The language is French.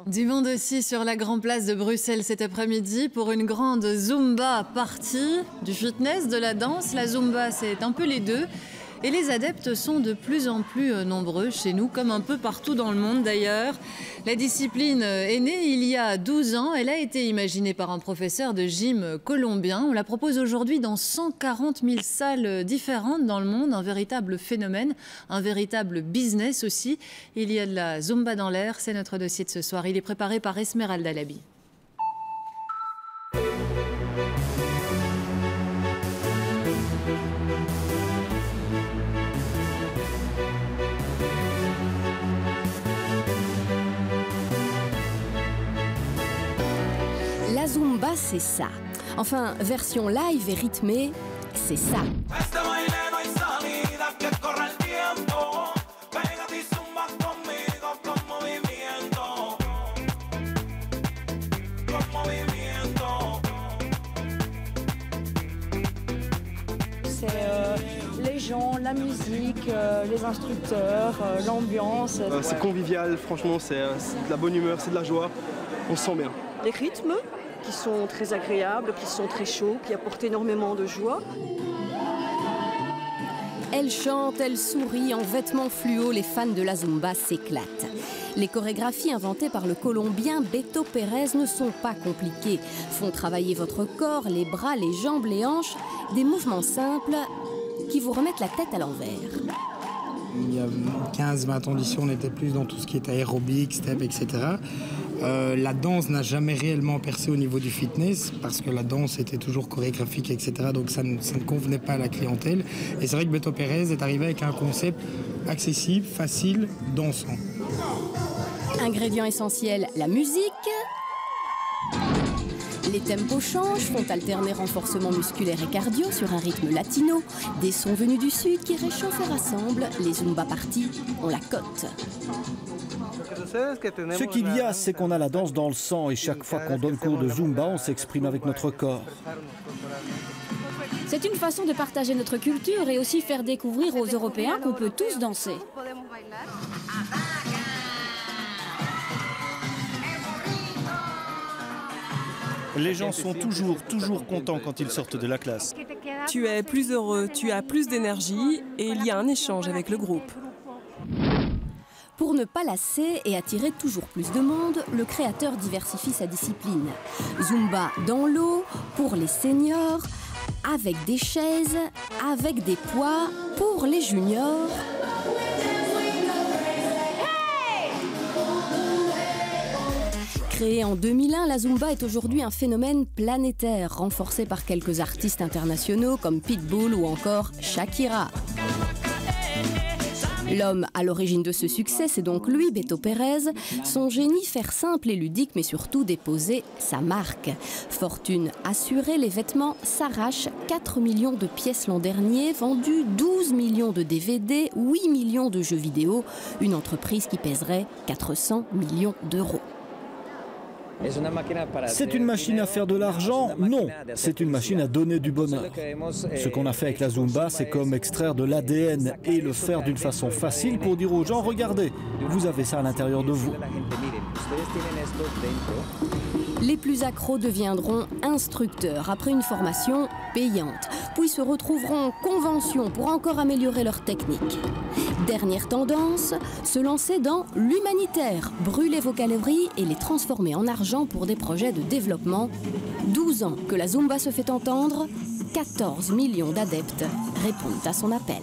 Du monde aussi sur la Grande Place de Bruxelles cet après-midi pour une grande Zumba party, du fitness, de la danse. La Zumba, c'est un peu les deux. Et les adeptes sont de plus en plus nombreux chez nous, comme un peu partout dans le monde d'ailleurs. La discipline est née il y a 12 ans. Elle a été imaginée par un professeur de gym colombien. On la propose aujourd'hui dans 140 000 salles différentes dans le monde. Un véritable phénomène, un véritable business aussi. Il y a de la Zumba dans l'air, c'est notre dossier de ce soir. Il est préparé par Esmeralda Labi. La Zumba, c'est ça. Enfin, version live et rythmée, c'est ça. C'est les gens, la musique, les instructeurs, l'ambiance. C'est convivial, franchement, c'est de la bonne humeur, c'est de la joie, on se sent bien. Les rythmes qui sont très agréables, qui sont très chauds, qui apportent énormément de joie. Elle chante, elle sourit, en vêtements fluo, les fans de la Zumba s'éclatent. Les chorégraphies inventées par le Colombien Beto Pérez ne sont pas compliquées. Font travailler votre corps, les bras, les jambes, les hanches, des mouvements simples qui vous remettent la tête à l'envers. Il y a 15-20 ans d'ici, on était plus dans tout ce qui est aérobic, step, etc. La danse n'a jamais réellement percé au niveau du fitness parce que la danse était toujours chorégraphique, etc. Donc ça ne convenait pas à la clientèle. Et c'est vrai que Beto Pérez est arrivé avec un concept accessible, facile, dansant. Ingrédient essentiel, la musique. Les tempos changent, font alterner renforcement musculaire et cardio sur un rythme latino. Des sons venus du sud qui réchauffent et rassemblent. Les Zumba Party ont la cote. Ce qu'il y a, c'est qu'on a la danse dans le sang et chaque fois qu'on donne cours de Zumba, on s'exprime avec notre corps. C'est une façon de partager notre culture et aussi faire découvrir aux Européens qu'on peut tous danser. Les gens sont toujours contents quand ils sortent de la classe. Tu es plus heureux, tu as plus d'énergie et il y a un échange avec le groupe. Pour ne pas lasser et attirer toujours plus de monde, le créateur diversifie sa discipline. Zumba dans l'eau, pour les seniors, avec des chaises, avec des poids, pour les juniors. Créée en 2001, la Zumba est aujourd'hui un phénomène planétaire, renforcé par quelques artistes internationaux comme Pitbull ou encore Shakira. L'homme à l'origine de ce succès, c'est donc lui, Beto Pérez. Son génie, faire simple et ludique, mais surtout déposer sa marque. Fortune assurée, les vêtements s'arrachent. 4 millions de pièces l'an dernier, vendues 12 millions de DVD, 8 millions de jeux vidéo. Une entreprise qui pèserait 400 millions d'euros. C'est une machine à faire de l'argent? Non, c'est une machine à donner du bonheur. Ce qu'on a fait avec la Zumba, c'est comme extraire de l'ADN et le faire d'une façon facile pour dire aux gens, regardez, vous avez ça à l'intérieur de vous. Les plus accros deviendront instructeurs après une formation payante, puis se retrouveront en convention pour encore améliorer leur technique. Dernière tendance, se lancer dans l'humanitaire, brûler vos calories et les transformer en argent pour des projets de développement. 12 ans que la Zumba se fait entendre, 14 millions d'adeptes répondent à son appel.